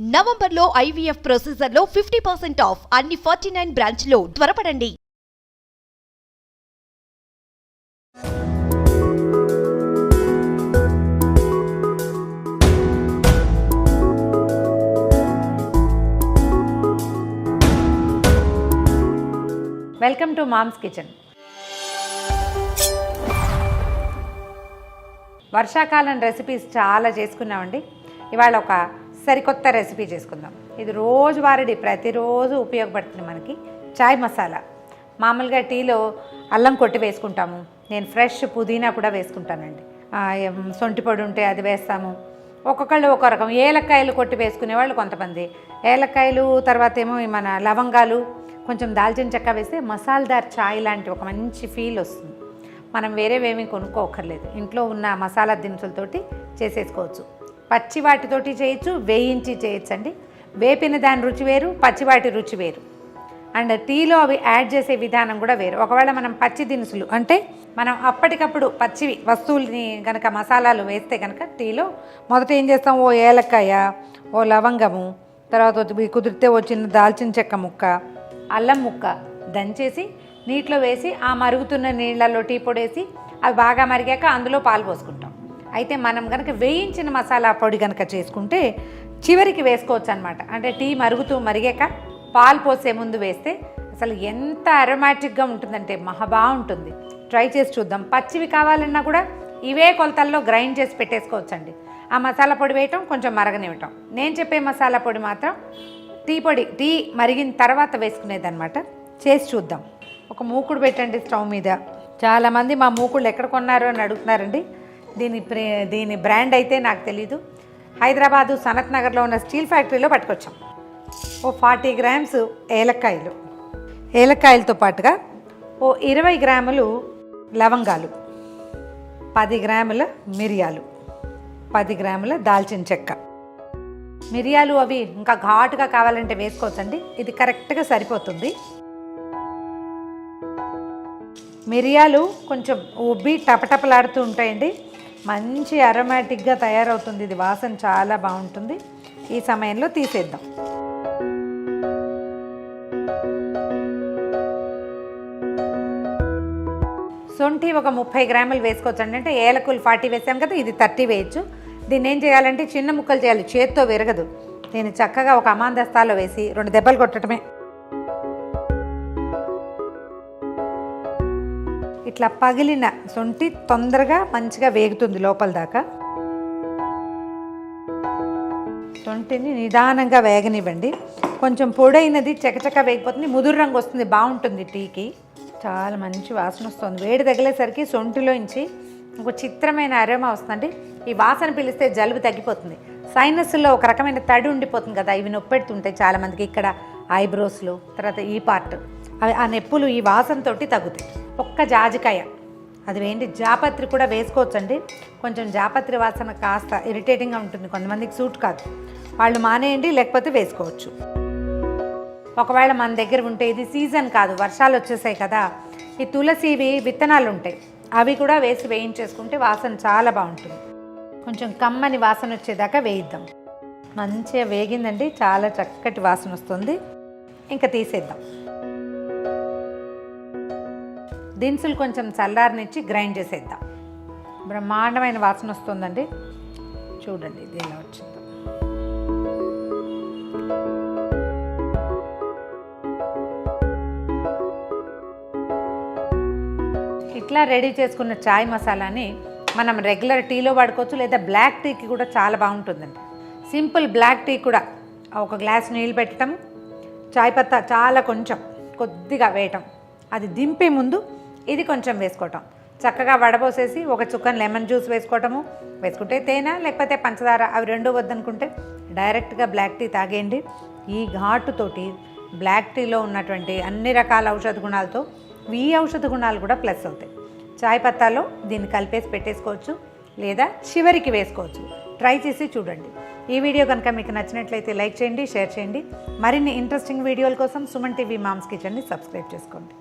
నవంబర్లో IVF ప్రొసీజర్లో 50% of అన్ని 49 బ్రాంచ్లో త్వరపడండి. Welcome to Mom's Kitchen. వర్షాకాలం రెసిపీస్ చాలా చేసుకున్నామండి. ఇవాళ ఒక సరికొత్త రెసిపీ చేసుకుందాం. ఇది రోజువారీ ప్రతిరోజు ఉపయోగపడుతుంది మనకి. చాయ్ మసాలా. మామూలుగా టీలో అల్లం కొట్టి వేసుకుంటాము. నేను ఫ్రెష్ పుదీనా కూడా వేసుకుంటానండి. సొంటి పొడి ఉంటే అది వేస్తాము. ఒక్కొక్కళ్ళు ఒక రకం ఏలక్కాయలు కొట్టి వేసుకునేవాళ్ళు కొంతమంది. ఏలక్కాయలు తర్వాత ఏమో మన లవంగాలు కొంచెం దాల్చిన చెక్క వేస్తే మసాలాదార్ చాయ్ లాంటి ఒక మంచి ఫీల్ వస్తుంది. మనం వేరేవేమీ కొనుక్కోకర్లేదు. ఇంట్లో ఉన్న మసాలా దినుసులతోటి చేసేసుకోవచ్చు. పచ్చి వాటితోటి చేయొచ్చు, వేయించి చేయొచ్చు అండి. వేపిన దాని రుచి వేరు, పచ్చివాటి రుచి వేరు. అండ్ టీలో అవి యాడ్ చేసే విధానం కూడా వేరు. ఒకవేళ మనం పచ్చి దినుసులు అంటే మనం అప్పటికప్పుడు పచ్చివి వస్తువుల్ని కనుక మసాలాలు వేస్తే కనుక టీలో మొదట ఏం చేస్తాం, ఓ ఏలక్కాయ, ఓ లవంగము, తర్వాత కుదిరితే ఓ చిన్న దాల్చిన చెక్క ముక్క, అల్లం ముక్క దంచేసి నీటిలో వేసి ఆ మరుగుతున్న నీళ్ళల్లో టీ పొడి వేసి అవి బాగా మరిగాక అందులో పాలు పోసుకుంటాం. అయితే మనం కనుక వేయించిన మసాలా పొడి కనుక చేసుకుంటే చివరికి వేసుకోవచ్చు అనమాట. అంటే టీ మరిగాక పాలు పోసే ముందు వేస్తే అసలు ఎంత అరోమాటిక్గా ఉంటుందంటే మహా బాగుంటుంది. ట్రై చేసి చూద్దాం. పచ్చివి కావాలన్నా కూడా ఇవే కొలతల్లో గ్రైండ్ చేసి పెట్టేసుకోవచ్చండి. ఆ మసాలా పొడి వేయటం, కొంచెం మరగనివ్వటం. నేను చెప్పే మసాలా పొడి మాత్రం టీ మరిగిన తర్వాత వేసుకునేదన్నమాట. చేసి చూద్దాం. ఒక మూకుడు పెట్టండి స్టవ్ మీద. చాలామంది మా మూకుళ్ళు ఎక్కడ కొన్నారు అని అడుగుతున్నారండి. దీని బ్రాండ్ అయితే నాకు తెలీదు. హైదరాబాదు సనత్ నగర్లో ఉన్న స్టీల్ ఫ్యాక్టరీలో పట్టుకొచ్చాం. ఓ 40 గ్రామ్స్ ఏలక్కాయలతో పాటుగా ఓ 20 గ్రాములు లవంగాలు, 10 గ్రాముల మిరియాలు, 10 గ్రాముల దాల్చిన చెక్క. మిరియాలు అవి ఇంకా ఘాటుగా కావాలంటే వేసుకోవచ్చండి. ఇది కరెక్ట్గా సరిపోతుంది. మిరియాలు కొంచెం ఉబ్బి టపటపలాడుతూ ఉంటాయండి. మంచి అరోమాటిక్గా తయారవుతుంది. ఇది వాసన చాలా బాగుంటుంది. ఈ సమయంలో తీసేద్దాం. సొంఠి ఒక 30 గ్రాములు వేసుకోవచ్చండి. అంటే ఏలకులు 40 వేసాం కదా, ఇది 30 వేయచ్చు. దీన్ని ఏం చేయాలంటే చిన్న ముక్కలు చేయాలి, చేత్తో విరగదు. దీన్ని చక్కగా ఒక అమాందస్తాలో వేసి 2 దెబ్బలు కొట్టడమే. ఇట్లా పగిలిన సొంటి తొందరగా మంచిగా వేగుతుంది లోపల దాకా. సొంటిని నిదానంగా వేగనివ్వండి. కొంచెం పొడైనది చకచక వేగిపోతుంది, ముదురు రంగు వస్తుంది, బాగుంటుంది టీకి. చాలా మంచి వాసన వస్తుంది. వేడి తగిలేసరికి సొంటిలోంచి ఒక చిత్రమైన అరోమా వస్తుందండి. ఈ వాసన పిలిస్తే జలుబు తగ్గిపోతుంది. సైనస్లో ఒక రకమైన తడి ఉండిపోతుంది కదా, ఇవి నొప్పెడుతుంటాయి చాలామందికి. ఇక్కడ ఐబ్రోస్లో, తర్వాత ఈ పార్ట్, అవి ఆ నొప్పులు ఈ వాసనతో తగ్గుతాయి. ఒక్క జాజికాయ అది వేయండి. జాపత్రి కూడా వేసుకోవచ్చండి. కొంచెం జాపత్రి వాసన కాస్త ఇరిటేటింగ్గా ఉంటుంది, కొంతమందికి సూట్ కాదు. వాళ్ళు మానేయండి, లేకపోతే వేసుకోవచ్చు. ఒకవేళ మన దగ్గర ఉంటే, ఇది సీజన్ కాదు, వర్షాలు వచ్చేసాయి కదా, ఈ తులసివి విత్తనాలు ఉంటాయి, అవి కూడా వేసి వేయించేసుకుంటే వాసన చాలా బాగుంటుంది. కొంచెం కమ్మని వాసన వచ్చేదాకా వేయిద్దాం. మంచిగా వేగిందండి, చాలా చక్కటి వాసన వస్తుంది. ఇంకా తీసేద్దాం. దినుసులు కొంచెం చల్లారనిచ్చి గ్రైండ్ చేసేద్దాం. బ్రహ్మాండమైన వాసన వస్తుందండి. చూడండి ఇది ఎలా వచ్చిందో. ఇట్లా రెడీ చేసుకున్న చాయ్ మసాలాని మనం రెగ్యులర్ టీలో వాడుకోవచ్చు, లేదా బ్లాక్ టీకి కూడా చాలా బాగుంటుందండి. సింపుల్ బ్లాక్ టీ కూడా ఒక గ్లాస్ నీళ్ళు పెట్టడం, చాయ్ పత్తా చాలా కొద్దిగా వేయటం, అది దింపే ముందు ఇది కొంచెం వేసుకోవటం, చక్కగా వడబోసేసి ఒక చుక్కన లెమన్ జ్యూస్ వేసుకుంటే తేనె లేకపోతే పంచదార, అవి రెండూ వద్దనుకుంటే డైరెక్ట్గా బ్లాక్ టీ తాగేయండి. ఈ ఘాటుతోటి బ్లాక్ టీలో ఉన్నటువంటి అన్ని రకాల ఔషధ గుణాలతో ఈ ఔషధ గుణాలు కూడా ప్లస్ అవుతాయి. చాయ్ పత్తాలో దీన్ని కలిపేసి పెట్టేసుకోవచ్చు, లేదా చివరికి వేసుకోవచ్చు. ట్రై చేసి చూడండి. ఈ వీడియో కనుక మీకు నచ్చినట్లయితే లైక్ చేయండి, షేర్ చేయండి. మరిన్ని ఇంట్రెస్టింగ్ వీడియోల కోసం సుమన్ టీవీ మామ్స్ కిచెన్ని సబ్స్క్రైబ్ చేసుకోండి.